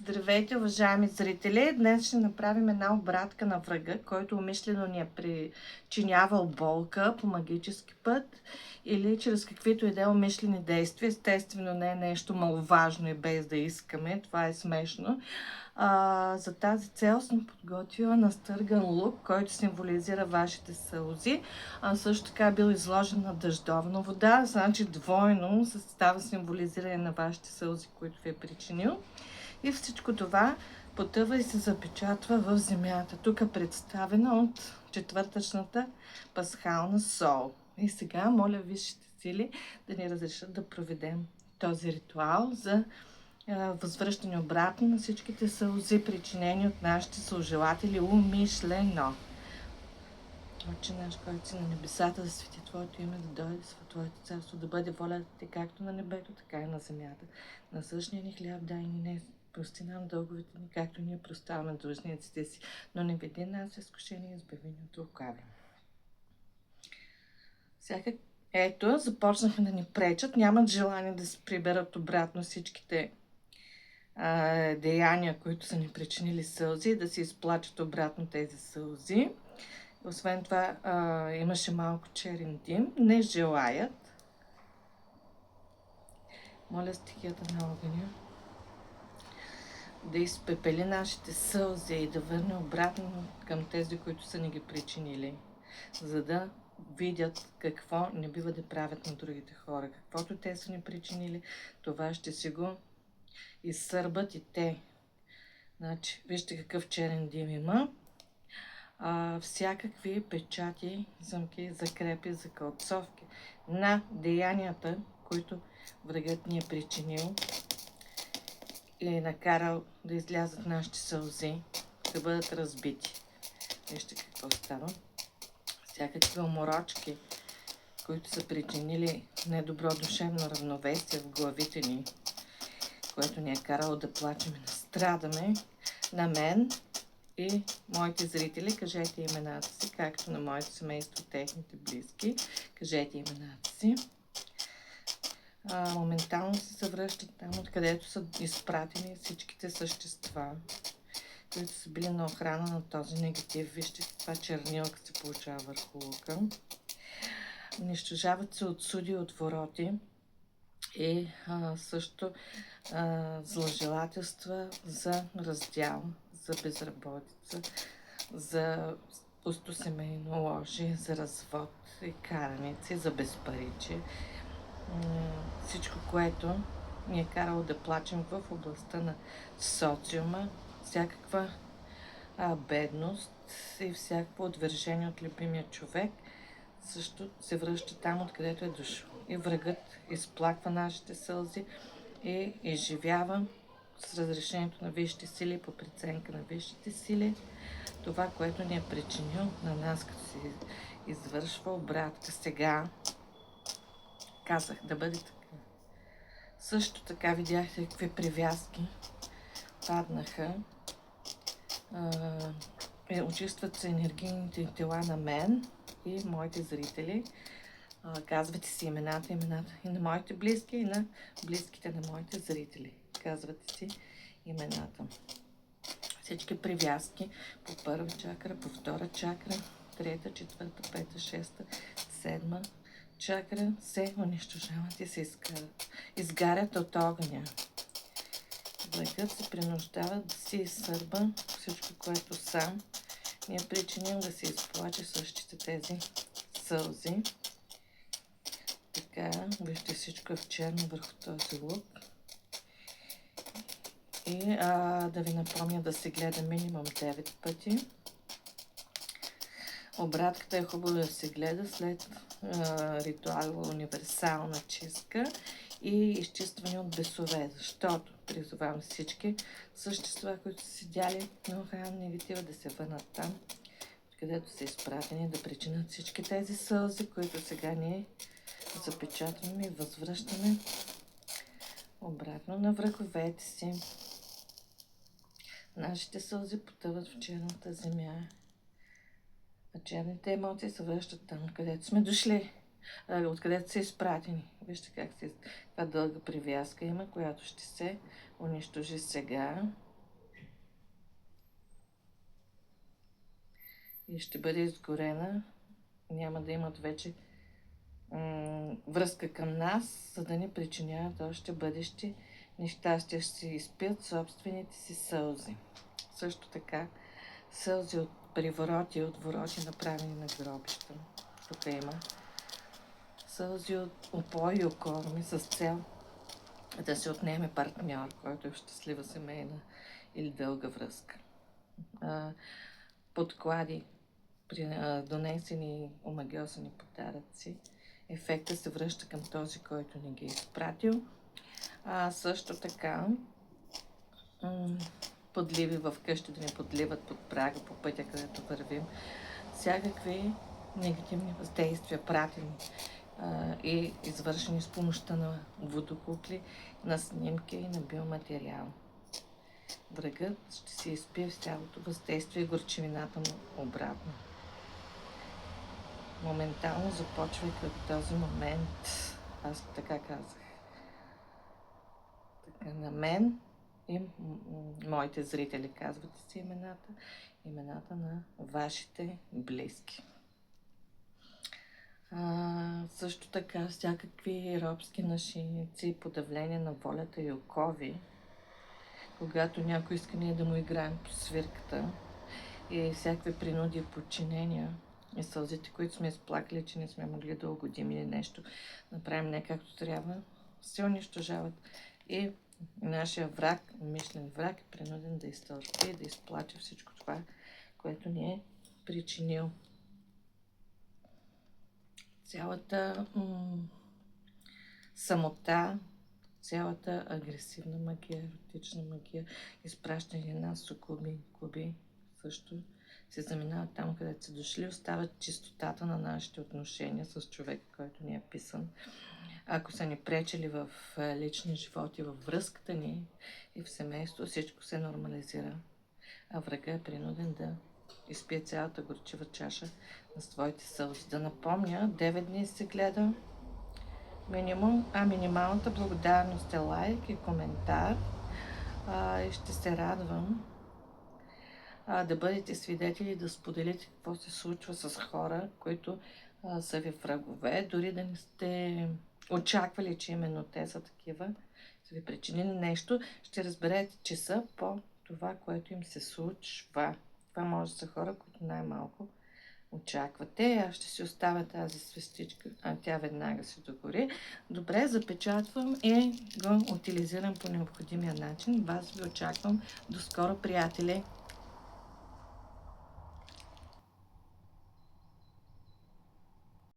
Здравейте, уважаеми зрители! Днес ще направим една обратка на врага, който умишлено ни е причинявал болка по магически път или чрез каквито и да е умишлени действия. Естествено не е нещо маловажно и без да искаме, това е смешно. За тази цел съм подготвила настърган лук, който символизира вашите сълзи. Също така бил изложен на дъждовна вода, значи двойно става символизиране на вашите сълзи, които ви е причинил. И всичко това потъва и се запечатва в земята. Тук е представена от четвъртъчната пасхална сол. И сега моля висшите сили да ни разрешат да проведем този ритуал за възвръщане обратно на всичките сълзи, причинени от нашите съжелатели умишлено. Отче наш, който си на небесата, да свети Твоето име, да дойде в Твоето царство, да бъде волята Ти както на небето, така и на земята. Насъщния ни хляб дай ни днес. Прости нам дълговете ни, както ние прощаваме длъжниците си, но не веди нас в изкушение и избави ни от лукавия. Ето, започнаха да ни пречат, нямат желание да се приберат обратно всичките деяния, които са ни причинили сълзи, да се изплачат обратно тези сълзи. Освен това, имаше малко черен дим. Не желаят. Моля стихията на огъня да изпепели нашите сълзи и да върне обратно към тези, които са ни ги причинили, за да видят какво не бива да правят на другите хора. Каквото те са ни причинили, това ще си го изсърбат и те. Значи, вижте какъв черен дим има. Всякакви печати, замки, закрепи, закълцовки на деянията, които врагът ни е причинил и е накарал да излязат нашите сълзи, да бъдат разбити. Вижте какво става. Всякакви уморочки, които са причинили недобро душевно равновесие в главите ни, което ни е карало да плачем и да страдаме, на мен и моите зрители, кажете имената си, както на моето семейство, техните близки, кажете имената си. Моментално се завръщат там, откъдето са изпратени всичките същества, които са били на охрана на този негатив. Вижте каква чернилка се получава върху лука. Унищожават се от суди, от вороти и също зложелателства за раздял, за безработица, за пусто семейно ложе, за развод и караници, за безпаричие. Всичко, което ни е карало да плачем в областта на социума, всякаква бедност и всякакво отвържение от любимия човек, също се връща там, откъдето е дошло. И врагът изплаква нашите сълзи и изживява с разрешението на висшите сили, по преценка на висшите сили, това, което ни е причинил на нас, като се извършва обратка. Сега казах да бъде така. Също така видяхте какви привязки паднаха. Очистват се енергийните тела на мен и моите зрители. Казвате си имената и на моите близки, и на близките на моите зрители. Казвате си имената. Всички привязки по първа чакра, по втора чакра, трета, четвърта, пета, шеста, седма чакра се унищожават и се изгарят от огъня. Врагът се принуждава да си изсърба всичко, което сам ни е причинил, да се изплаче същите тези сълзи. Така, вижте всичко е в черно върху този лук. И да ви напомня да се гледа минимум 9 пъти. Обратката е хубаво да се гледа след ритуал универсална чистка и изчистване от бесове, защото призовавам всички същества, които са седяли на охрана негатива, да се върнат там, където са изпратени, да причинят всички тези сълзи, които сега ние запечатваме и възвръщаме обратно на враговете си. Нашите сълзи потъват в черната земя, а черните емоции се връщат там, където сме дошли, откъдето са изпратени. Вижте как каква дълга привязка има, която ще се унищожи сега. и ще бъде изгорена. Няма да имат вече връзка към нас, за да ни причиняват още бъдещи нещастия. Ще си изпият собствените си сълзи. Също така сълзи от привороти и отвороти, направени на гробища. Тук има сълзи от упои и окорми с цел да се отнеме партньор, който е в щастлива семейна или дълга връзка. Подклади, донесени омагьосани подаръци, ефекта се връща към този, който ни ги е изпратил. Също така подливи в къщи, да ни подливат под прага по пътя, където вървим. Всякакви негативни въздействия, пратени и извършени с помощта на водокукли, на снимки и на биоматериал. Врагът ще се изпие в цялото въздействие и горчивината му обратно. Моментално започвайки от този момент, аз така казах, така на мен и моите зрители, казвате си имената на вашите близки. Също така всякакви робски нашийници, подавление на волята и окови, когато някой иска ние да му играем по свирката, и всякакви принуди и подчинения, и сълзите, които сме изплакали, че не сме могли да угодим или нещо, направим не както трябва, се унищожават. И нашия враг, умишлен враг, е принуден да изтърпи, да изплаче всичко това, което ни е причинил. Цялата самота, цялата агресивна магия, еротична магия, изпращане на сукуби, куби, също се заминават там, където са дошли, остават чистотата на нашите отношения с човека, който ни е писан. Ако са ни пречили в личния живот и във връзката ни и в семейство, всичко се нормализира, а врага е принуден да изпие цялата горчива чаша на своите сълзи. Да напомня, 9 дни се гледа минимум, минималната благодарност е лайк и коментар. И ще се радвам да бъдете свидетели, да споделите какво се случва с хора, които са ви врагове, дори да не сте очаквали, че именно те са такива, са ви причинили нещо, ще разберете, че са по това, което им се случва. Това може да са хора, които най-малко очаквате. Аз ще си оставя тази свестичка, тя веднага се догори. Добре, запечатвам и го утилизирам по необходимия начин. Вас ви очаквам. До скоро, приятели!